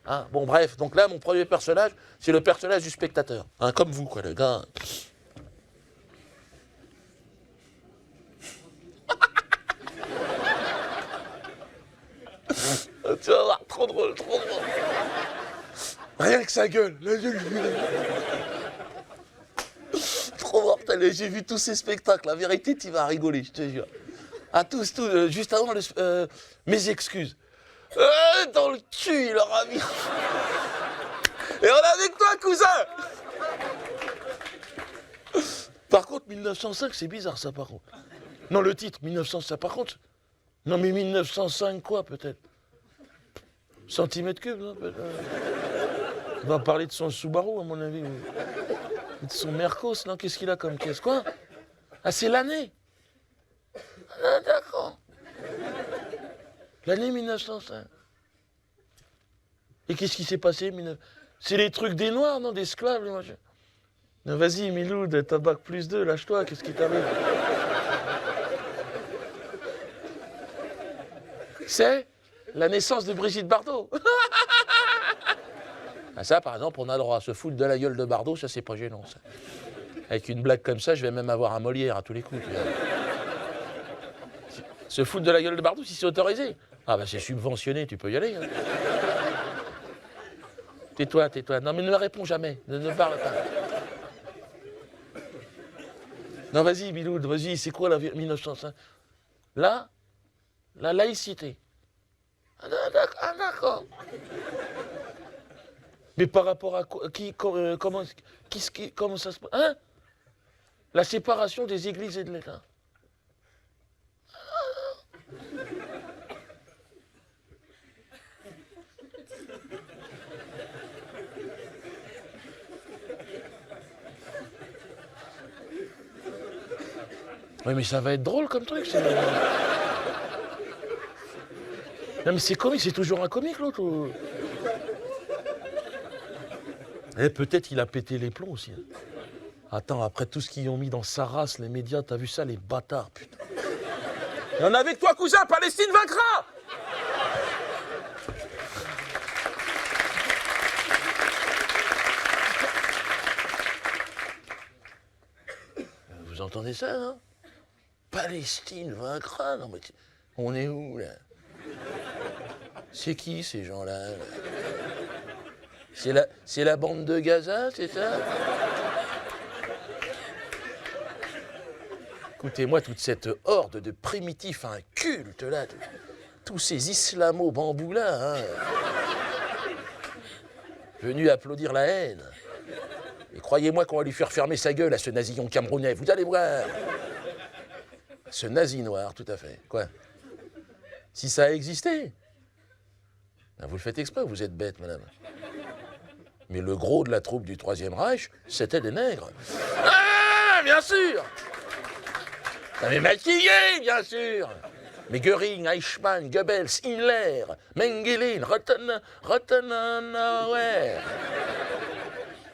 Hein, bon, bref, donc là, mon premier personnage, c'est le personnage du spectateur. Hein, comme vous, quoi, le gars. Tu vas voir, trop drôle, trop drôle. Rien que sa gueule, la gueule. Trop mortel, j'ai vu tous ces spectacles, la vérité, tu vas rigoler, je te jure. À tous, juste avant, mes excuses. Dans le cul, il leur a mis. Et on est avec toi, cousin. Par contre, 1905, c'est bizarre, ça, par contre. Non, le titre, 1905, par contre. Non, mais 1905, quoi, peut-être? Centimètres cubes, non, peut-être. On va parler de son Subaru, à mon avis. De son Mercos, non? Qu'est-ce qu'il a comme caisse? Quoi? Ah, c'est l'année. Ah, d'accord. L'année 1905. Et qu'est-ce qui s'est passé? C'est les trucs des Noirs, non? Des esclaves, les machins. Non, vas-y, Miloud, t'as bac +2, lâche-toi, qu'est-ce qui t'arrive? C'est la naissance de Brigitte Bardot. Ah, ça, par exemple, on a le droit à se foutre de la gueule de Bardot, ça, c'est pas gênant, ça. Avec une blague comme ça, je vais même avoir un Molière à tous les coups. Se foutre de la gueule de Bardot, si c'est autorisé. Ah, bah, c'est subventionné, tu peux y aller. Hein. Tais-toi, tais-toi. Non, mais ne réponds jamais. Ne parle pas. Non, vas-y, Biloud, vas-y, c'est quoi la 1905? Là, la laïcité. Ah, d'accord. Mais par rapport à quoi? Comment ça se passe? Hein? La séparation des églises et de l'État. Oui, mais ça va être drôle comme truc. Non, mais c'est comique, c'est toujours un comique, l'autre. Et peut-être il a pété les plombs aussi. Hein. Attends, après tout ce qu'ils ont mis dans sa race, les médias, t'as vu ça, les bâtards, putain. Et on est avec toi, cousin, Palestine vaincra! Vous entendez ça, hein? Palestine vaincra? Non, mais on est où, là? C'est qui, ces gens-là? C'est la bande de Gaza, c'est ça? Écoutez-moi, toute cette horde de primitifs incultes, là, tous ces islamo-bambous, là, hein, venus applaudir la haine. Et croyez-moi qu'on va lui faire fermer sa gueule à ce nazillon camerounais, vous allez voir. Ce nazi noir, tout à fait. Quoi? Si ça a existé, ben vous le faites exprès, vous êtes bête, madame. Mais le gros de la troupe du Troisième Reich, c'était des nègres. Ah, bien sûr! Ça m'est maquillé, bien sûr! Mais Göring, Eichmann, Goebbels, Himmler, Mengele, Rottenauer.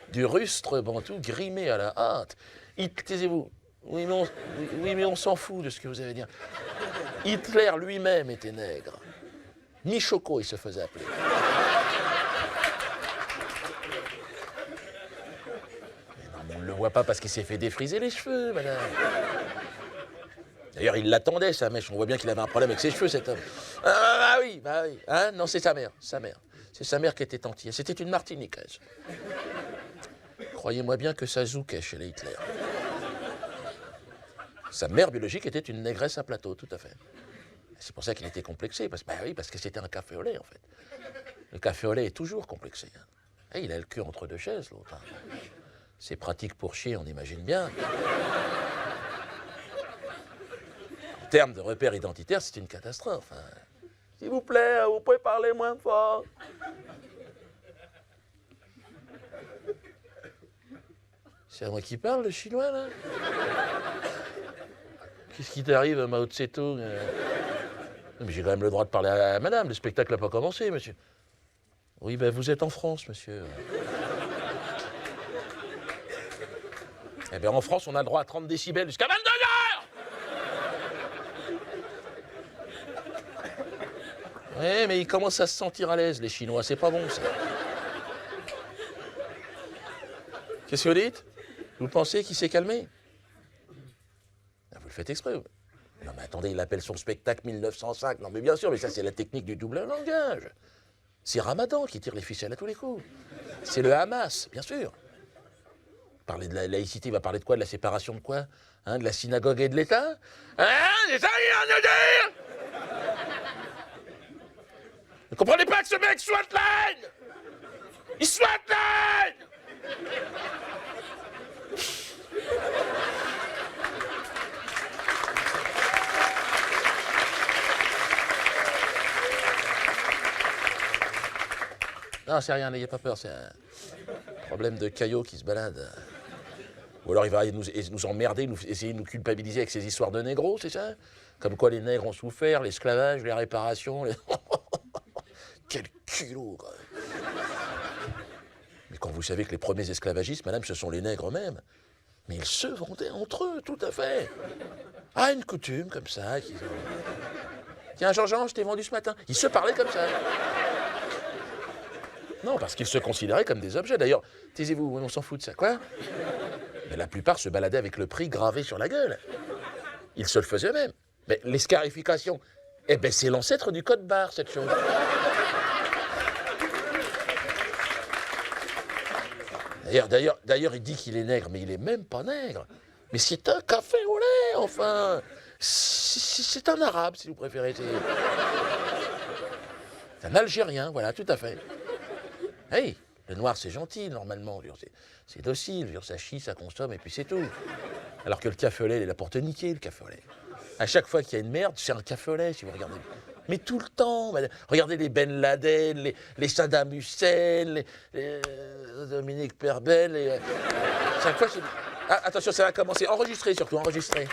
Du rustre bantou grimé à la hâte. Taisez-vous. Oui, mais on s'en fout de ce que vous allez dire. Hitler lui-même était nègre. Michoko, il se faisait appeler. Mais non, on ne le voit pas parce qu'il s'est fait défriser les cheveux, madame. D'ailleurs, il l'attendait, sa mèche. On voit bien qu'il avait un problème avec ses cheveux, cet homme. Ah oui. Hein? Non, c'est sa mère. C'est sa mère qui était entière. C'était une Martiniquaise. Croyez-moi bien que ça zoukait chez les Hitler. Sa mère biologique était une négresse à plateau, tout à fait. C'est pour ça qu'il était complexé, parce que c'était un café au lait, en fait. Le café au lait est toujours complexé. Hein. Et il a le cul entre deux chaises, l'autre. Hein. C'est pratique pour chier, on imagine bien. En termes de repères identitaires, c'est une catastrophe. Hein. S'il vous plaît, vous pouvez parler moins fort. C'est à moi qui parle, le chinois, là? Qu'est-ce qui t'arrive, Mao Tse-tung? Mais j'ai quand même le droit de parler à madame, le spectacle n'a pas commencé, monsieur. Oui, ben vous êtes en France, monsieur. Eh bien, en France, on a le droit à 30 décibels jusqu'à 22 heures! Oui, mais ils commencent à se sentir à l'aise, les Chinois. C'est pas bon, ça. Qu'est-ce que vous dites? Vous pensez qu'il s'est calmé? Vous le faites exprès. Non, mais attendez, il appelle son spectacle 1905. Non, mais bien sûr, mais ça, c'est la technique du double langage. C'est Ramadan qui tire les ficelles à tous les coups. C'est le Hamas, bien sûr. Parler de la laïcité, il va parler de quoi? De la séparation de quoi? Hein, de la synagogue et de l'État? Hein? C'est ça qu'il vient de dire? Vous comprenez pas que ce mec soit de la haine? Il soit de la haine! Non, c'est rien, n'ayez pas peur, c'est un problème de caillot qui se balade. Ou alors il va nous emmerder, essayer de nous culpabiliser avec ces histoires de négros, c'est ça? Comme quoi les nègres ont souffert, l'esclavage, les réparations, Quel culot, quoi. Mais quand vous savez que les premiers esclavagistes, madame, ce sont les nègres eux-mêmes, mais ils se vendaient entre eux, tout à fait. Ah, une coutume comme ça. Tiens, Jean-Jean, je t'ai vendu ce matin. Ils se parlaient comme ça. Non, parce qu'ils se considéraient comme des objets. D'ailleurs, taisez-vous, on s'en fout de ça, quoi. Mais la plupart se baladaient avec le prix gravé sur la gueule. Ils se le faisaient eux-mêmes. Mais l'escarification, eh ben, c'est l'ancêtre du code barre, cette chose. D'ailleurs, il dit qu'il est nègre, mais il est même pas nègre. Mais c'est un café au lait, enfin. C'est un arabe, si vous préférez. C'est un Algérien, voilà, tout à fait. Hey, le noir, c'est gentil, normalement. C'est docile, ça chie, ça consomme, et puis c'est tout. Alors que le café au lait, il est là pour te niquer, le café au lait. À chaque fois qu'il y a une merde, c'est un café au lait, si vous regardez. Mais tout le temps. Regardez les Ben Laden, les Saddam Hussein, les Dominique Perbel. Chaque fois, c'est... Ah, attention, ça va commencer. Enregistrez surtout, enregistrez.